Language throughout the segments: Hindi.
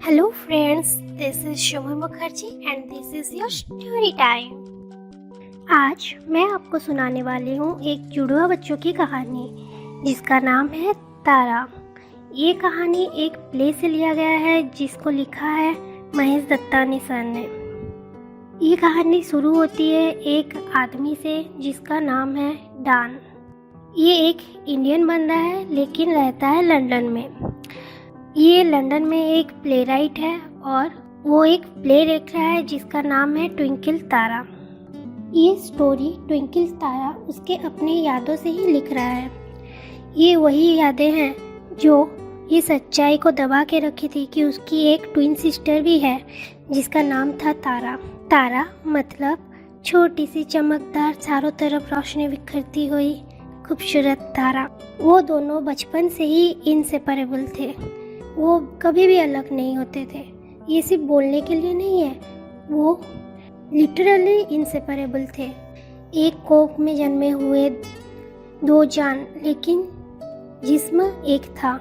Hello friends, this is Shumar Mukherjee and this is your story time. आज मैं आपको सुनाने वाली हूँ एक जुड़वा बच्चों की कहानी जिसका नाम है तारा। ये कहानी एक प्ले से लिया गया है जिसको लिखा है महेश दत्तानी सर ने। ये कहानी शुरू होती है एक आदमी से जिसका नाम है डान। ये एक इंडियन बंदा है लेकिन रहता है लंदन में। ये लंदन में एक प्ले राइट है और वो एक प्ले लिख रहा है जिसका नाम है ट्विंकल तारा। ये स्टोरी ट्विंकल तारा उसके अपने यादों से ही लिख रहा है। ये वही यादें हैं जो ये सच्चाई को दबा के रखी थी कि उसकी एक ट्विन सिस्टर भी है जिसका नाम था तारा। तारा मतलब छोटी सी चमकदार चारों तरफ रोशनी बिखरती हुई खूबसूरत तारा। वो दोनों बचपन से ही इनसेपरेबल थे। वो कभी भी अलग नहीं होते थे। ये सिर्फ बोलने के लिए नहीं है, वो लिटरली इनसेपरेबल थे। एक कोख में जन्मे हुए दो जान लेकिन जिस्म एक था।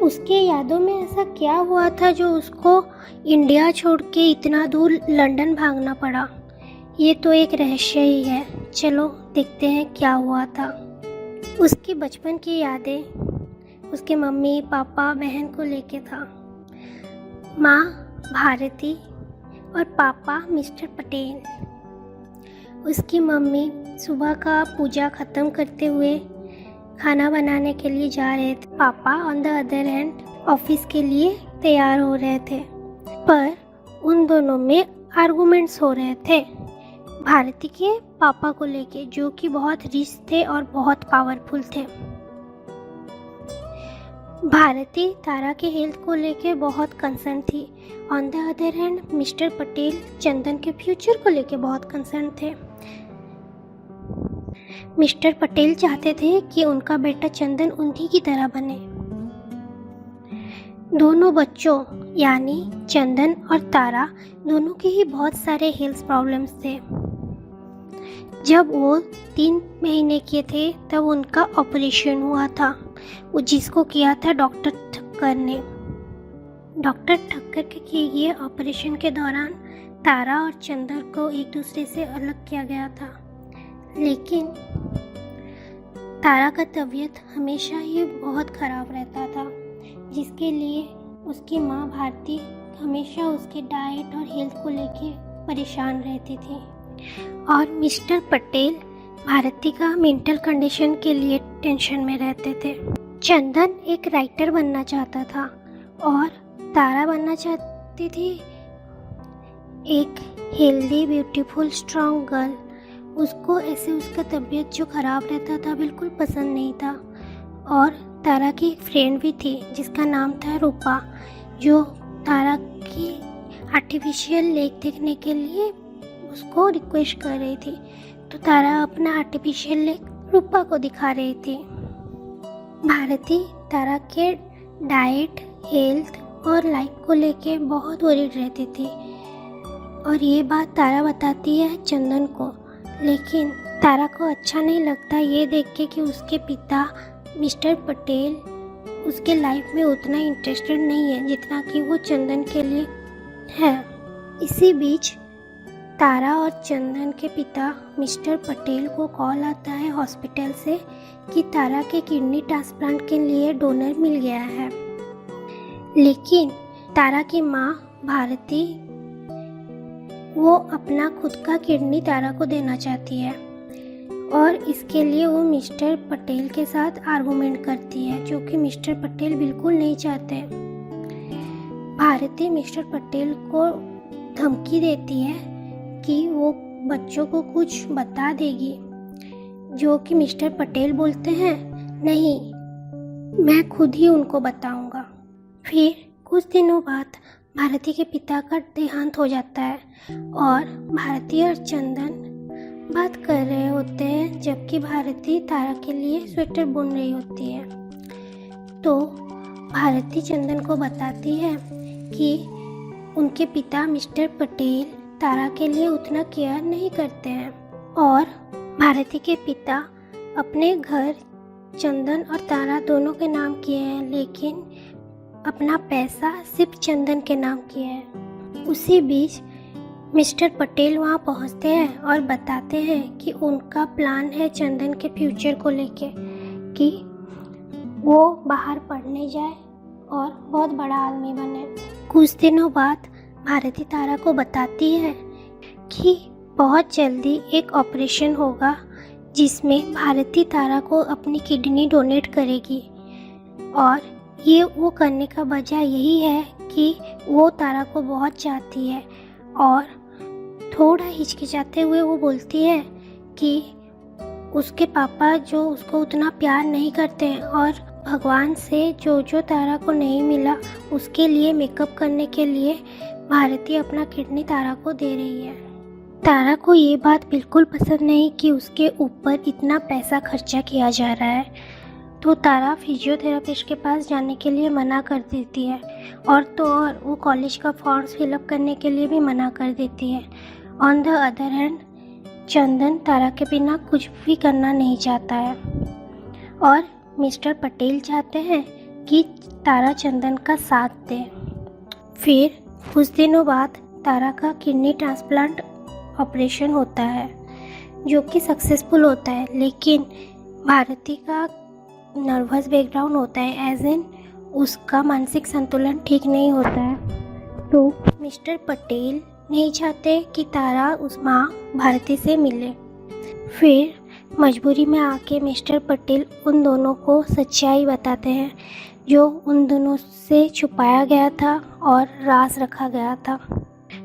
उसके यादों में ऐसा क्या हुआ था जो उसको इंडिया छोड़ के इतना दूर लंदन भागना पड़ा? ये तो एक रहस्य ही है। चलो देखते हैं क्या हुआ था। उसकी बचपन की यादें उसके मम्मी पापा बहन को लेके था। माँ भारती और पापा मिस्टर पटेल। उसकी मम्मी सुबह का पूजा ख़त्म करते हुए खाना बनाने के लिए जा रहे थे। पापा on the other hand office के लिए तैयार हो रहे थे, पर उन दोनों में आर्गुमेंट्स हो रहे थे भारती के पापा को लेके, जो कि बहुत रिच थे और बहुत पावरफुल थे। भारती तारा के हेल्थ को लेके बहुत कंसर्न थी। On the other hand mister Patel Chandan के फ्यूचर को लेके बहुत कंसर्न थे। मिस्टर पटेल चाहते थे कि उनका बेटा चंदन उन्हीं की तरह बने। दोनों बच्चों यानी चंदन और तारा दोनों के ही बहुत सारे हेल्थ प्रॉब्लम्स थे। जब वो 3 महीने के थे तब उनका ऑपरेशन हुआ था, वो जिसको किया था डॉक्टर ठक्कर ने। डॉक्टर ठक्कर के किए ऑपरेशन के दौरान तारा और चंदन को एक दूसरे से अलग किया गया था, लेकिन तारा का तबीयत हमेशा ही बहुत ख़राब रहता था, जिसके लिए उसकी माँ भारती हमेशा उसके डाइट और हेल्थ को लेके परेशान रहती थी। और मिस्टर पटेल भारती का मेंटल कंडीशन के लिए टेंशन में रहते थे। चंदन एक राइटर बनना चाहता था और तारा बनना चाहती थी एक हेल्दी ब्यूटीफुल स्ट्रॉन्ग गर्ल। उसको ऐसे उसका तबीयत जो ख़राब रहता था बिल्कुल पसंद नहीं था। और तारा की एक फ्रेंड भी थी जिसका नाम था रूपा, जो तारा की आर्टिफिशियल लेग देखने के लिए उसको रिक्वेस्ट कर रही थी। तो तारा अपना आर्टिफिशियल लेग रूपा को दिखा रही थी। भारती तारा के डाइट हेल्थ और लाइफ को लेके बहुत वरीड रहती थी और ये बात तारा बताती है चंदन को, लेकिन तारा को अच्छा नहीं लगता ये देख के कि उसके पिता मिस्टर पटेल उसके लाइफ में उतना इंटरेस्टेड नहीं है जितना कि वो चंदन के लिए है। इसी बीच तारा और चंदन के पिता मिस्टर पटेल को कॉल आता है हॉस्पिटल से कि तारा के किडनी ट्रांसप्लांट के लिए डोनर मिल गया है। लेकिन तारा की माँ भारती वो अपना खुद का किडनी तारा को देना चाहती है और इसके लिए वो मिस्टर पटेल के साथ आर्गुमेंट करती है, जो कि मिस्टर पटेल बिल्कुल नहीं चाहते। भारती मिस्टर पटेल को धमकी देती है कि वो बच्चों को कुछ बता देगी, जो कि मिस्टर पटेल बोलते हैं नहीं, मैं खुद ही उनको बताऊंगा। फिर कुछ दिनों बाद भारती के पिता का देहांत हो जाता है और भारती और चंदन बात कर रहे होते हैं, जबकि भारती तारा के लिए स्वेटर बुन रही होती है। तो भारती चंदन को बताती है कि उनके पिता मिस्टर पटेल तारा के लिए उतना केयर नहीं करते हैं और भारती के पिता अपने घर चंदन और तारा दोनों के नाम किए हैं, लेकिन अपना पैसा सिर्फ चंदन के नाम किया है। उसी बीच मिस्टर पटेल वहाँ पहुँचते हैं और बताते हैं कि उनका प्लान है चंदन के फ्यूचर को लेके, कि वो बाहर पढ़ने जाए और बहुत बड़ा आदमी बने। कुछ दिनों बाद भारती तारा को बताती है कि बहुत जल्दी एक ऑपरेशन होगा जिसमें भारती तारा को अपनी किडनी डोनेट करेगी, और ये वो करने का वजह यही है कि वो तारा को बहुत चाहती है। और थोड़ा हिचकिचाते हुए वो बोलती है कि उसके पापा जो उसको उतना प्यार नहीं करते हैं, और भगवान से जो तारा को नहीं मिला उसके लिए मेकअप करने के लिए भारती अपना किडनी तारा को दे रही है। तारा को ये बात बिल्कुल पसंद नहीं कि उसके ऊपर इतना पैसा खर्चा किया जा रहा है, तो तारा फिजियोथेरापिस्ट के पास जाने के लिए मना कर देती है, और तो और वो कॉलेज का फॉर्म्स फिलअप करने के लिए भी मना कर देती है। ऑन द अदर हैंड चंदन तारा के बिना कुछ भी करना नहीं चाहता है, और मिस्टर पटेल चाहते हैं कि तारा चंदन का साथ दे। फिर कुछ दिनों बाद तारा का किडनी ट्रांसप्लांट ऑपरेशन होता है, जो कि सक्सेसफुल होता है, लेकिन भारती का नर्वस बैकग्राउंड होता है, एज इन उसका मानसिक संतुलन ठीक नहीं होता है। तो मिस्टर पटेल नहीं चाहते कि तारा उस माँ भारती से मिले। फिर मजबूरी में आके मिस्टर पटेल उन दोनों को सच्चाई बताते हैं, जो उन दोनों से छुपाया गया था और राज रखा गया था,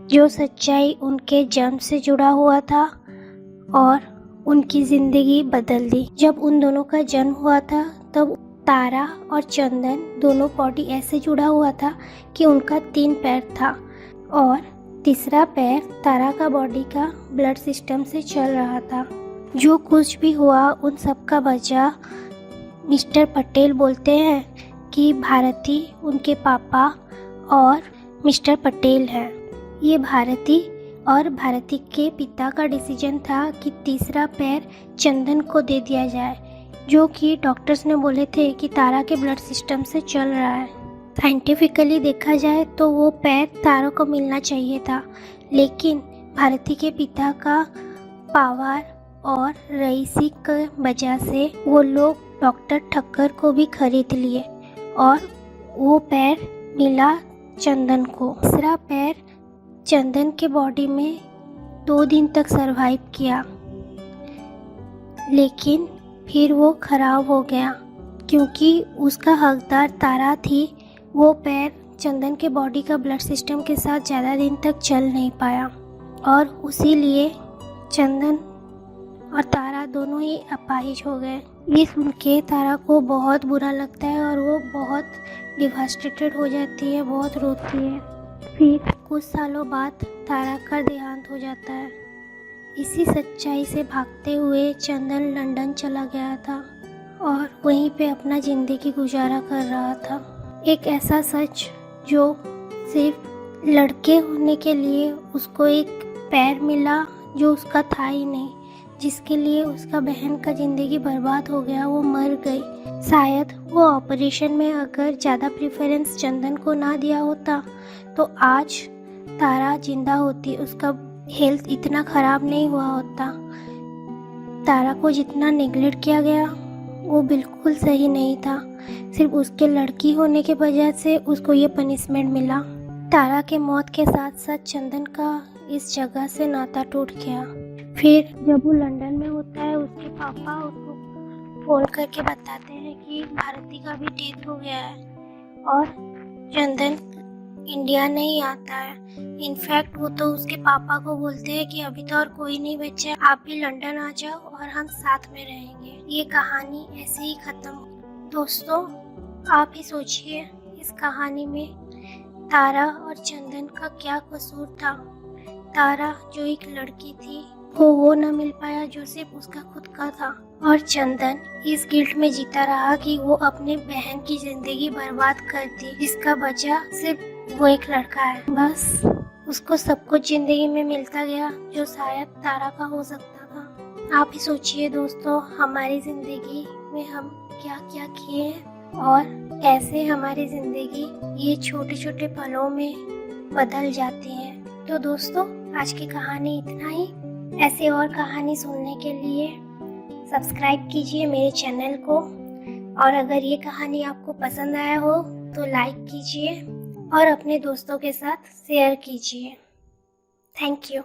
जो सच्चाई उनके जन्म से जुड़ा हुआ था और उनकी ज़िंदगी बदल दी। जब उन दोनों का जन्म हुआ था तब तारा और चंदन दोनों बॉडी ऐसे जुड़ा हुआ था कि उनका 3 पैर था, और तीसरा पैर तारा का बॉडी का ब्लड सिस्टम से चल रहा था। जो कुछ भी हुआ उन सब का वजह मिस्टर पटेल बोलते हैं कि भारती उनके पापा और मिस्टर पटेल हैं। ये भारती और भारती के पिता का डिसीजन था कि तीसरा पैर चंदन को दे दिया जाए, जो कि डॉक्टर्स ने बोले थे कि तारा के ब्लड सिस्टम से चल रहा है। साइंटिफिकली देखा जाए तो वो पैर तारा को मिलना चाहिए था, लेकिन भारती के पिता का पावर और रईसी की वजह से वो लोग डॉक्टर ठक्कर को भी खरीद लिए और वो पैर मिला चंदन को। तीसरा पैर चंदन के बॉडी में 2 दिन तक सरवाइव किया, लेकिन फिर वो खराब हो गया क्योंकि उसका हकदार तारा थी। वो पैर चंदन के बॉडी का ब्लड सिस्टम के साथ ज़्यादा दिन तक चल नहीं पाया, और उसी लिए चंदन और तारा दोनों ही अपाहिज हो गए। ये सुन के तारा को बहुत बुरा लगता है और वो बहुत डिवास्टेटेड हो जाती है, बहुत रोती है। फिर कुछ सालों बाद तारा का देहांत हो जाता है। इसी सच्चाई से भागते हुए चंदन लंदन चला गया था और वहीं पे अपना ज़िंदगी गुजारा कर रहा था। एक ऐसा सच जो सिर्फ लड़के होने के लिए उसको एक पैर मिला जो उसका था ही नहीं, जिसके लिए उसका बहन का ज़िंदगी बर्बाद हो गया, वो मर गई। शायद वो ऑपरेशन में अगर ज़्यादा प्रेफरेंस चंदन को ना दिया होता तो आज तारा जिंदा होती, उसका हेल्थ इतना ख़राब नहीं हुआ होता। तारा को जितना नेग्लेक्ट किया गया वो बिल्कुल सही नहीं था। सिर्फ उसके लड़की होने के वजह से उसको ये पनिशमेंट मिला। तारा के मौत के साथ साथ चंदन का इस जगह से नाता टूट गया। फिर जब वो लंदन में होता है, उसके पापा उसको फोन करके बताते हैं कि भारती का भी डेथ हो गया है और चंदन इंडिया नहीं आता है। इनफैक्ट वो तो उसके पापा को बोलते हैं कि अभी तो और कोई नहीं बचा, आप भी लंदन आ जाओ और हम साथ में रहेंगे। ये कहानी ऐसे ही ख़त्म। दोस्तों, आप ही सोचिए इस कहानी में तारा और चंदन का क्या कसूर था। तारा जो एक लड़की थी वो न मिल पाया जो सिर्फ उसका खुद का था, और चंदन इस गिल्ट में जीता रहा कि वो अपने बहन की जिंदगी बर्बाद कर दी, जिसका वजह सिर्फ वो एक लड़का है। बस उसको सब कुछ जिंदगी में मिलता गया जो शायद तारा का हो सकता था। आप ही सोचिए दोस्तों, हमारी जिंदगी में हम क्या क्या किए हैं और कैसे हमारी ज़िंदगी ये छोटे छोटे पलों में बदल जाती है। तो दोस्तों, आज की कहानी इतना ही। ऐसे और कहानी सुनने के लिए सब्सक्राइब कीजिए मेरे चैनल को, और अगर ये कहानी आपको पसंद आया हो तो लाइक कीजिए और अपने दोस्तों के साथ शेयर कीजिए। Thank you.